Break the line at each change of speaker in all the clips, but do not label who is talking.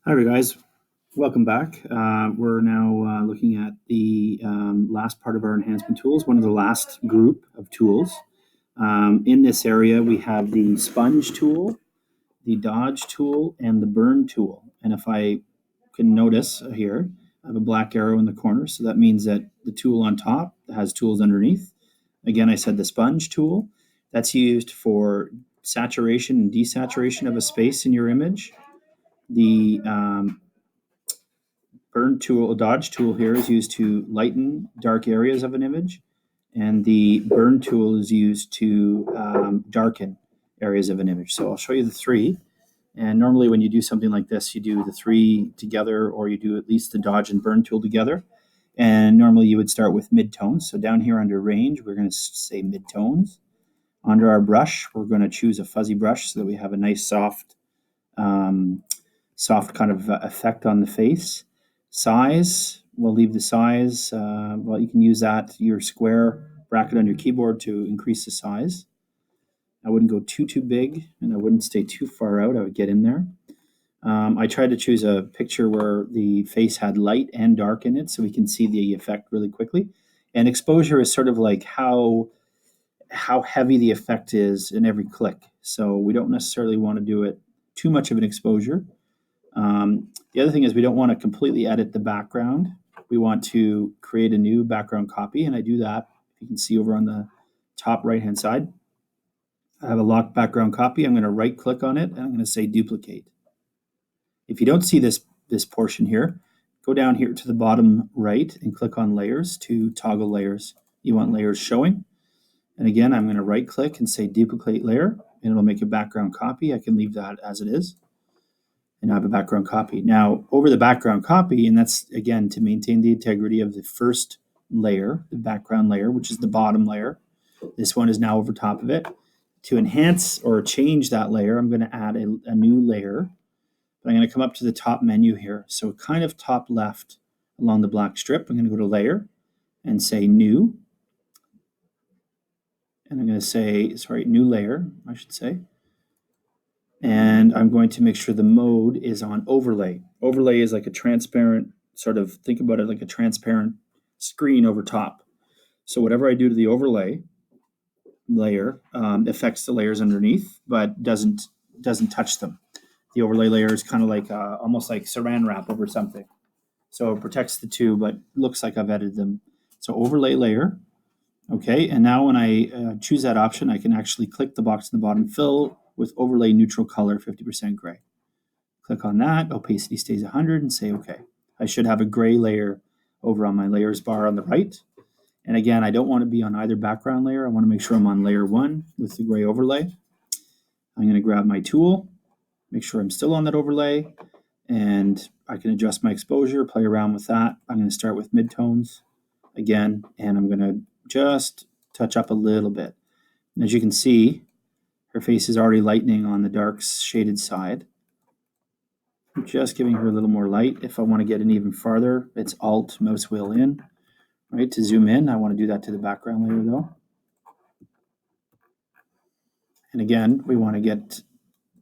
Hi, guys. Welcome back. We're now looking at the last part of our enhancement tools, one of the last group of tools. In this area, we have the sponge tool, the dodge tool, and the burn tool. And if I can notice here, I have a black arrow in the corner. So that means that the tool on top has tools underneath. Again, I said the sponge tool. That's used for saturation and desaturation of a space in your image. The burn tool, dodge tool here is used to lighten dark areas of an image, and the burn tool is used to darken areas of an image. So I'll show you the three. And normally when you do something like this, you do the three together, or you do at least the dodge and burn tool together. And normally you would start with midtones. So down here under range, we're going to say midtones. Under our brush, we're going to choose a fuzzy brush so that we have a nice soft kind of effect on the face. Size, we'll leave the size. Well, you can use that, your square bracket on your keyboard, to increase the size. I wouldn't go too big, and I wouldn't stay too far out. I would get in there. I tried to choose a picture where the face had light and dark in it so we can see the effect really quickly. And exposure is sort of like how heavy the effect is in every click. So we don't necessarily want to do it too much of an exposure. The other thing is we don't want to completely edit the background. We want to create a new background copy, and I do that. You can see over on the top right-hand side, I have a locked background copy. I'm going to right-click on it, and I'm going to say duplicate. If you don't see this portion here, go down here to the bottom right and click on layers to toggle layers. You want layers showing. And again, I'm going to right-click and say duplicate layer, and it'll make a background copy. I can leave that as it is. And I have a background copy. Now, over the background copy, and that's, again, to maintain the integrity of the first layer, the background layer, which is the bottom layer. This one is now over top of it. To enhance or change that layer, I'm going to add a new layer. But I'm going to come up to the top menu here. So kind of top left along the black strip, I'm going to go to Layer and say New. And I'm going to say, New Layer, I should say. And I'm going to make sure the mode is on overlay. Overlay is like a transparent think about it like a transparent screen over top. So whatever I do to the overlay layer affects the layers underneath, but doesn't touch them. The overlay layer is kind of like almost like saran wrap over something. So it protects the two, but looks like I've edited them. So overlay layer. Okay, and now when I choose that option, I can actually click the box in the bottom, fill with overlay neutral color, 50% gray. Click on that, opacity stays 100, and say OK. I should have a gray layer over on my layers bar on the right. And again, I don't want to be on either background layer. I want to make sure I'm on layer 1 with the gray overlay. I'm going to grab my tool, make sure I'm still on that overlay, and I can adjust my exposure, play around with that. I'm going to start with midtones again, and I'm going to just touch up a little bit. And as you can see, her face is already lightening on the dark shaded side. I'm just giving her a little more light. If I want to get in even farther, it's Alt, mouse wheel in, right, to zoom in. I want to do that to the background layer though. And again, we want to get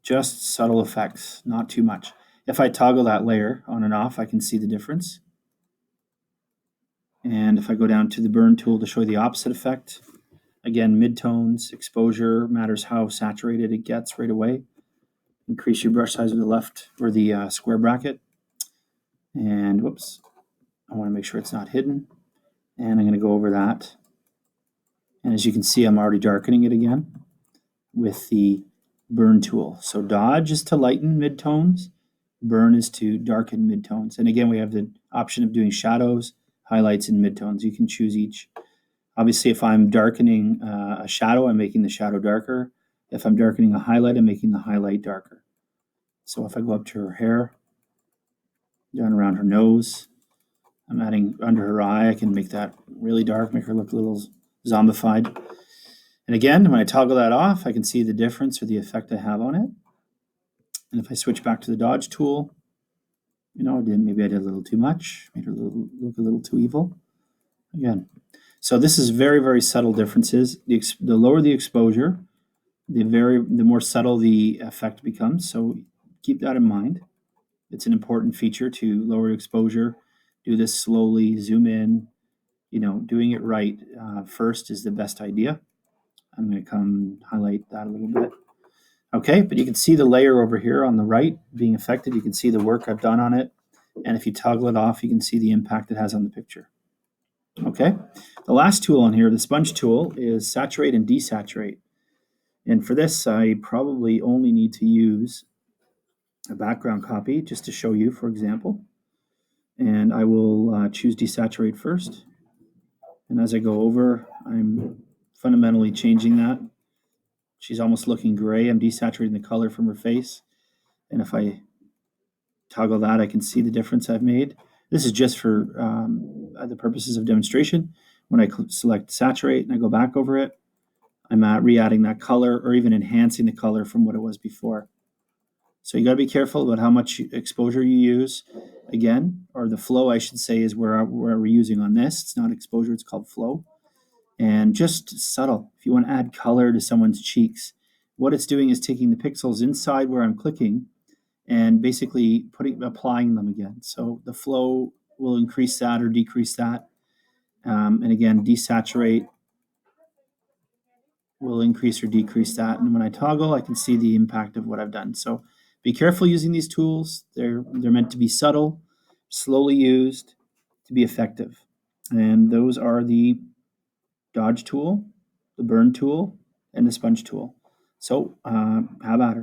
just subtle effects, not too much. If I toggle that layer on and off, I can see the difference. And if I go down to the burn tool to show the opposite effect, again, midtones, exposure matters how saturated it gets right away. Increase your brush size with the left or the square bracket. And whoops, I want to make sure it's not hidden. And I'm going to go over that. And as you can see, I'm already darkening it again with the burn tool. So dodge is to lighten midtones, burn is to darken midtones. And again, we have the option of doing shadows, highlights, and midtones. You can choose each. Obviously, if I'm darkening a shadow, I'm making the shadow darker. If I'm darkening a highlight, I'm making the highlight darker. So if I go up to her hair, down around her nose, I'm adding under her eye, I can make that really dark, make her look a little zombified. And again, when I toggle that off, I can see the difference or the effect I have on it. And if I switch back to the dodge tool, maybe I did a little too much, made her look a little too evil. Again, so this is very, very subtle differences. The lower the exposure, the more subtle the effect becomes. So keep that in mind. It's an important feature to lower exposure. Do this slowly, zoom in. Doing it right first is the best idea. I'm going to come highlight that a little bit. Okay, but you can see the layer over here on the right being affected. You can see the work I've done on it. And if you toggle it off, you can see the impact it has on the picture. Okay, the last tool on here, the sponge tool, is saturate and desaturate. And for this, I probably only need to use a background copy just to show you, for example. And I will choose desaturate first. And as I go over, I'm fundamentally changing that. She's almost looking gray. I'm desaturating the color from her face. And if I toggle that, I can see the difference I've made. This is just for the purposes of demonstration. When I select saturate and I go back over it, I'm re-adding that color or even enhancing the color from what it was before. So you got to be careful about how much exposure you use. Again, or the flow, I should say, is where we're using on this. It's not exposure, it's called flow. And just subtle. If you want to add color to someone's cheeks, what it's doing is taking the pixels inside where I'm clicking and basically applying them again. So the flow will increase that or decrease that. And again, desaturate will increase or decrease that. And when I toggle, I can see the impact of what I've done. So be careful using these tools. They're meant to be subtle, slowly used to be effective. And those are the dodge tool, the burn tool, and the sponge tool. So have at her.